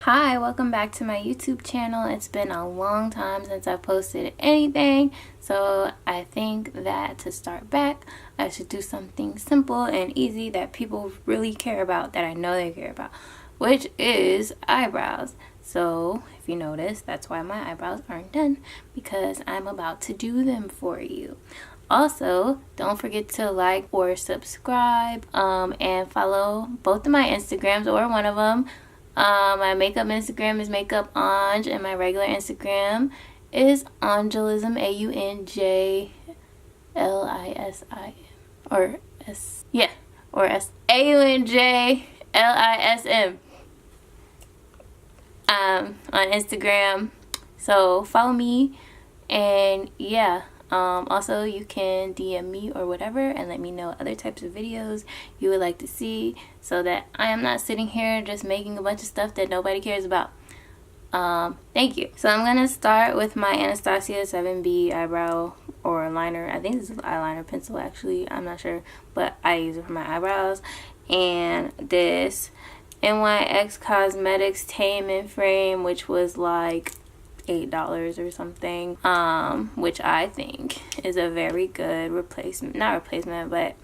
Hi, welcome back to my YouTube channel. It's been a long time since I've posted anything, so I think that to start back, I should do something simple and easy that people really care about, that I know they care about, which is eyebrows. So if you notice, that's why my eyebrows aren't done, because I'm about to do them for you. Also, don't forget to like or subscribe and follow both of my Instagrams or one of them. My makeup Instagram is Makeup Anj, and my regular Instagram is Angelism, AUNJLISIM, or AUNJLISM on Instagram. So follow me, and yeah. Also, you can DM me or whatever and let me know other types of videos you would like to see, so that I am not sitting here just making a bunch of stuff that nobody cares about. Thank you. So I'm gonna start with my Anastasia 7B eyebrow or liner. I think this is eyeliner pencil actually, I'm not sure, but I use it for my eyebrows. And this NYX Cosmetics Tame frame, which was like $8 or something, which I think is a very good replacement, not replacement, but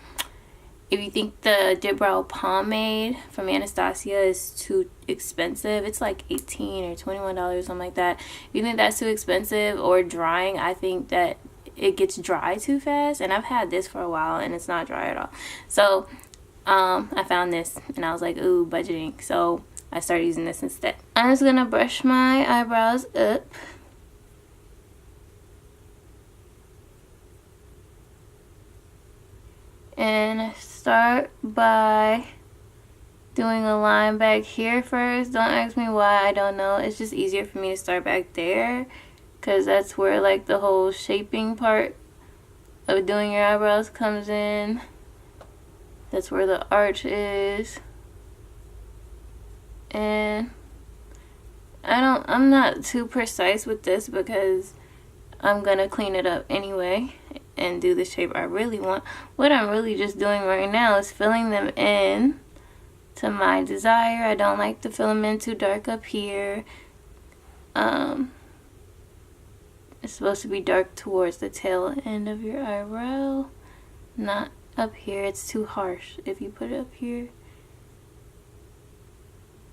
if you think the Dip Brow Pomade from Anastasia is too expensive, it's like $18 or $21, something like that. If you think that's too expensive or drying, I think that it gets dry too fast, and I've had this for a while and it's not dry at all. So I found this and I was like, ooh, budgeting, so I started using this instead. I'm just gonna brush my eyebrows up. And start by doing a line back here first. Don't ask me why, I don't know. It's just easier for me to start back there, because that's where like the whole shaping part of doing your eyebrows comes in. That's where the arch is. And I'm not too precise with this because I'm gonna clean it up anyway and do the shape I really want. What I'm really just doing right now is filling them in to my desire. I don't like to fill them in too dark up here. It's supposed to be dark towards the tail end of your eyebrow, not up here. It's too harsh if you put it up here.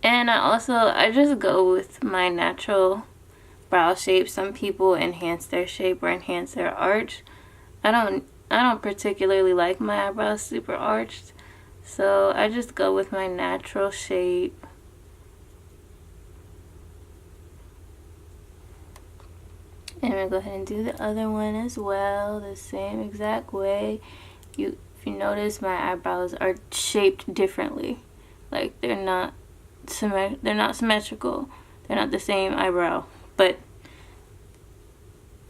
And I just go with my natural brow shape. Some people enhance their shape or enhance their arch. I don't particularly like my eyebrows super arched, so I just go with my natural shape. And I'm gonna go ahead and do the other one as well, the same exact way. If you notice, my eyebrows are shaped differently. Like they're not symmetrical. They're not the same eyebrow, but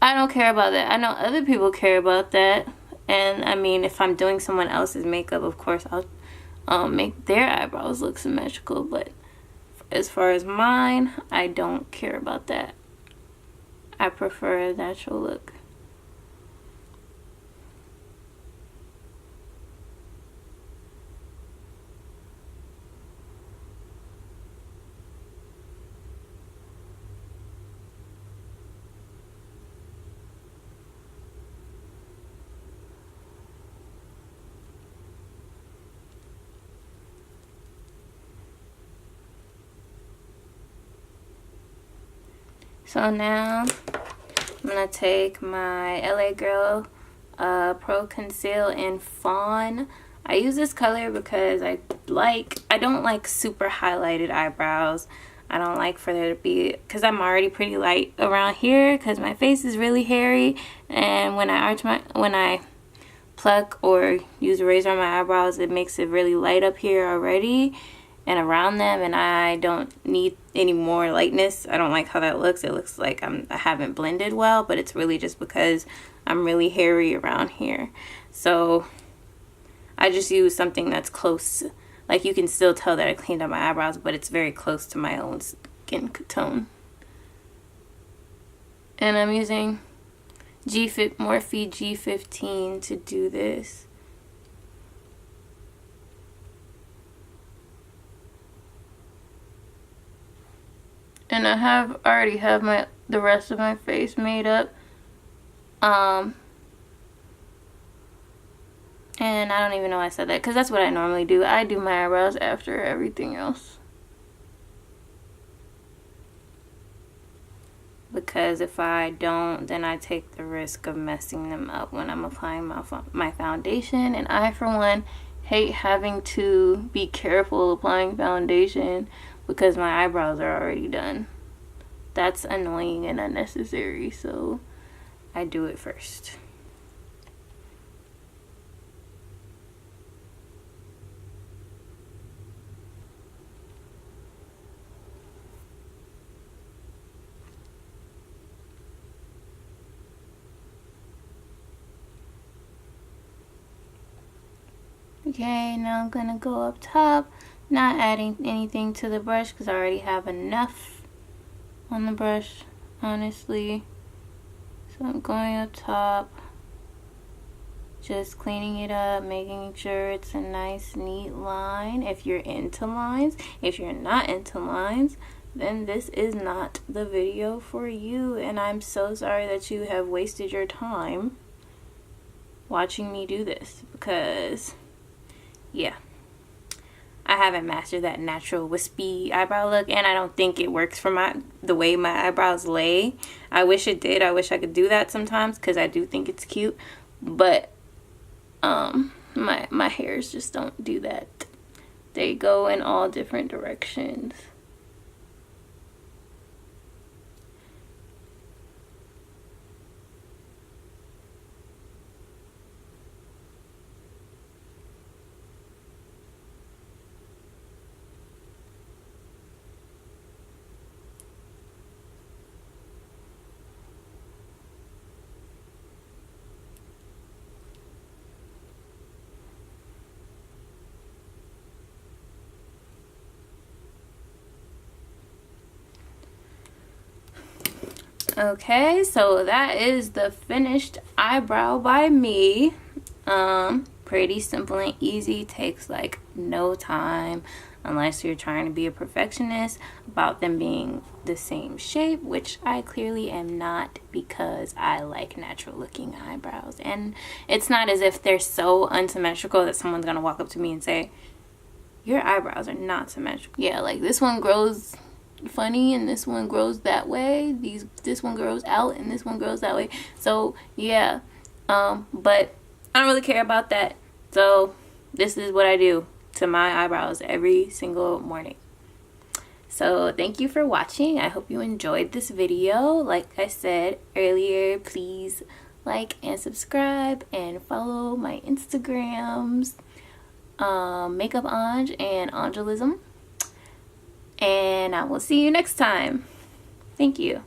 I don't care about that. I know other people care about that, and I mean, if I'm doing someone else's makeup, of course I'll make their eyebrows look symmetrical, but as far as mine, I don't care about that. I prefer a natural look. So now I'm gonna take my LA Girl Pro Conceal in Fawn. I use this color because I don't like super highlighted eyebrows. I don't like for there to be, because I'm already pretty light around here because my face is really hairy, and when I pluck or use a razor on my eyebrows, it makes it really light up here already and around them, and I don't need any more lightness. I don't like how that looks. It looks like I haven't blended well, but it's really just because I'm really hairy around here. So I just use something that's close. Like, you can still tell that I cleaned up my eyebrows, but it's very close to my own skin tone. And I'm using Morphe G15 to do this. And I already have the rest of my face made up. And I don't even know why I said that, because that's what I normally do. I do my eyebrows after everything else. Because if I don't, then I take the risk of messing them up when I'm applying my foundation. And I, for one, hate having to be careful applying foundation because my eyebrows are already done. That's annoying and unnecessary, so I do it first. Okay, now I'm gonna go up top, not adding anything to the brush because I already have enough on the brush, honestly. So I'm going up top, just cleaning it up, making sure it's a nice neat line if you're into lines. If you're not into lines, then this is not the video for you, and I'm so sorry that you have wasted your time watching me do this, because yeah, I haven't mastered that natural wispy eyebrow look, and I don't think it works for the way my eyebrows lay. I wish it did. I wish I could do that sometimes because I do think it's cute, but my hairs just don't do that. They go in all different directions. Okay, so that is the finished eyebrow by me. Pretty simple and easy, takes like no time unless you're trying to be a perfectionist about them being the same shape, which I clearly am not, because I like natural looking eyebrows. And it's not as if they're so unsymmetrical that someone's gonna walk up to me and say, your eyebrows are not symmetrical. Yeah, like this one grows funny and this one grows that way, this one grows out and this one grows that way. So yeah, but I don't really care about that. So this is what I do to my eyebrows every single morning. So thank you for watching. I hope you enjoyed this video. Like I said earlier, please like and subscribe and follow my Instagrams, Makeup Ange and Angelism. And I will see you next time. Thank you.